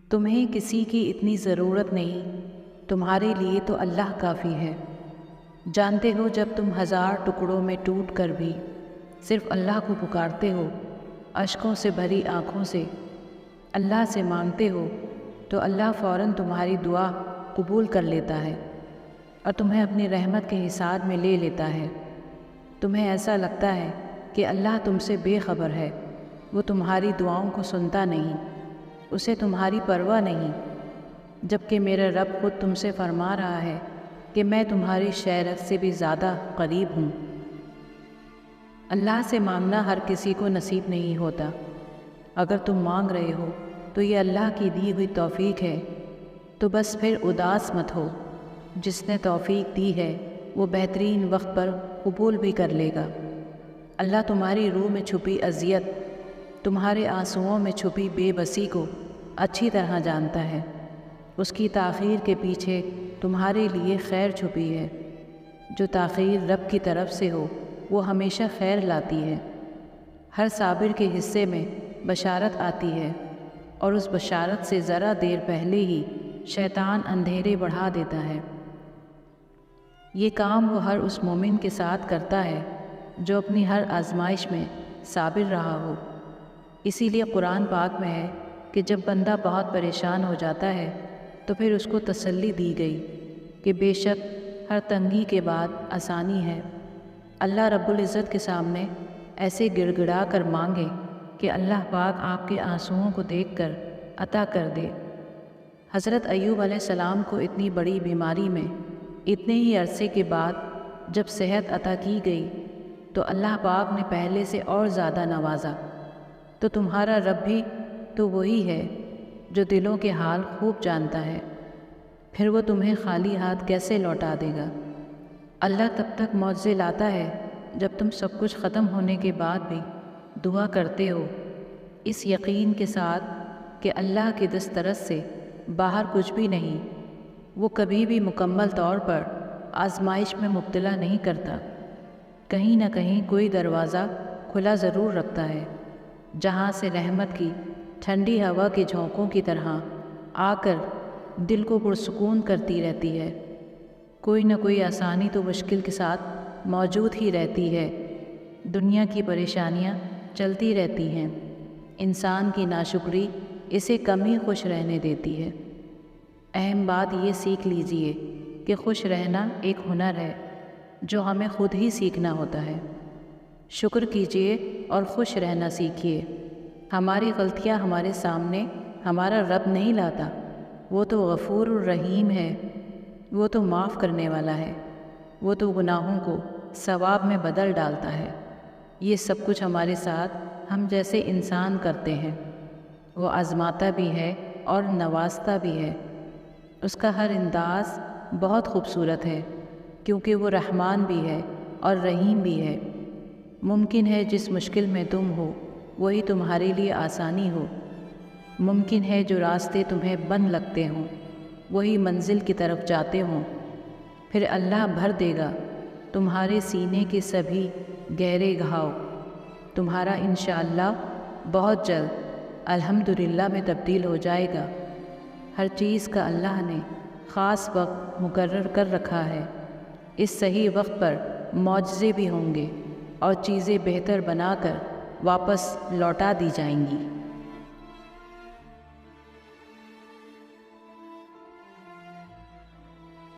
تمہیں کسی کی اتنی ضرورت نہیں، تمہارے لیے تو اللہ کافی ہے۔ جانتے ہو جب تم 1000 ٹکڑوں میں ٹوٹ کر بھی صرف اللہ کو پکارتے ہو، اشکوں سے بھری آنکھوں سے اللہ سے مانگتے ہو، تو اللہ فوراً تمہاری دعا قبول کر لیتا ہے اور تمہیں اپنی رحمت کے حصار میں لے لیتا ہے۔ تمہیں ایسا لگتا ہے کہ اللہ تم سے بے خبر ہے، وہ تمہاری دعاؤں کو سنتا نہیں، اسے تمہاری پرواہ نہیں، جبکہ میرا رب خود تم سے فرما رہا ہے کہ میں تمہاری شہرت سے بھی زیادہ قریب ہوں۔ اللہ سے مانگنا ہر کسی کو نصیب نہیں ہوتا۔ اگر تم مانگ رہے ہو تو یہ اللہ کی دی ہوئی توفیق ہے، تو بس پھر اداس مت ہو۔ جس نے توفیق دی ہے وہ بہترین وقت پر قبول بھی کر لے گا۔ اللہ تمہاری روح میں چھپی اذیت، تمہارے آنسوؤں میں چھپی بے بسی کو اچھی طرح جانتا ہے۔ اس کی تاخیر کے پیچھے تمہارے لیے خیر چھپی ہے۔ جو تاخیر رب کی طرف سے ہو وہ ہمیشہ خیر لاتی ہے۔ ہر صابر کے حصے میں بشارت آتی ہے، اور اس بشارت سے ذرا دیر پہلے ہی شیطان اندھیرے بڑھا دیتا ہے۔ یہ کام وہ ہر اس مومن کے ساتھ کرتا ہے جو اپنی ہر آزمائش میں صابر رہا ہو۔ اسی لیے قرآن پاک میں ہے کہ جب بندہ بہت پریشان ہو جاتا ہے تو پھر اس کو تسلی دی گئی کہ بے شک ہر تنگی کے بعد آسانی ہے۔ اللہ رب العزت کے سامنے ایسے گڑ گڑا کر مانگے کہ اللہ پاک آپ کے آنسوؤں کو دیکھ کر عطا کر دے۔ حضرت ایوب علیہ السلام کو اتنی بڑی بیماری میں اتنے ہی عرصے کے بعد جب صحت عطا کی گئی تو اللہ پاک نے پہلے سے اور زیادہ نوازا۔ تو تمہارا رب بھی تو وہی ہے جو دلوں کے حال خوب جانتا ہے، پھر وہ تمہیں خالی ہاتھ کیسے لوٹا دے گا؟ اللہ تب تک معجزے لاتا ہے جب تم سب کچھ ختم ہونے کے بعد بھی دعا کرتے ہو، اس یقین کے ساتھ کہ اللہ کی دسترس سے باہر کچھ بھی نہیں۔ وہ کبھی بھی مکمل طور پر آزمائش میں مبتلا نہیں کرتا، کہیں نہ کہیں کوئی دروازہ کھلا ضرور رکھتا ہے جہاں سے رحمت کی ٹھنڈی ہوا کے جھونکوں کی طرح آ کر دل کو پرسکون کرتی رہتی ہے۔ کوئی نہ کوئی آسانی تو مشکل کے ساتھ موجود ہی رہتی ہے۔ دنیا کی پریشانیاں چلتی رہتی ہیں، انسان کی ناشکری اسے کم ہی خوش رہنے دیتی ہے۔ اہم بات یہ سیکھ لیجئے کہ خوش رہنا ایک ہنر ہے جو ہمیں خود ہی سیکھنا ہوتا ہے۔ شکر کیجئے اور خوش رہنا سیکھیے۔ ہماری غلطیاں ہمارے سامنے ہمارا رب نہیں لاتا، وہ تو غفور الرحیم ہے، وہ تو معاف کرنے والا ہے، وہ تو گناہوں کو ثواب میں بدل ڈالتا ہے۔ یہ سب کچھ ہمارے ساتھ ہم جیسے انسان کرتے ہیں۔ وہ آزماتا بھی ہے اور نوازتا بھی ہے۔ اس کا ہر انداز بہت خوبصورت ہے، کیونکہ وہ رحمان بھی ہے اور رحیم بھی ہے۔ ممکن ہے جس مشکل میں تم ہو وہی تمہارے لیے آسانی ہو، ممکن ہے جو راستے تمہیں بند لگتے ہوں وہی منزل کی طرف جاتے ہوں، پھر اللہ بھر دے گا تمہارے سینے کے سبھی گہرے گھاؤ۔ تمہارا انشاءاللہ بہت جلد الحمدللہ میں تبدیل ہو جائے گا۔ ہر چیز کا اللہ نے خاص وقت مقرر کر رکھا ہے۔ اس صحیح وقت پر معجزے بھی ہوں گے اور چیزیں بہتر بنا کر واپس لوٹا دی جائیں گی۔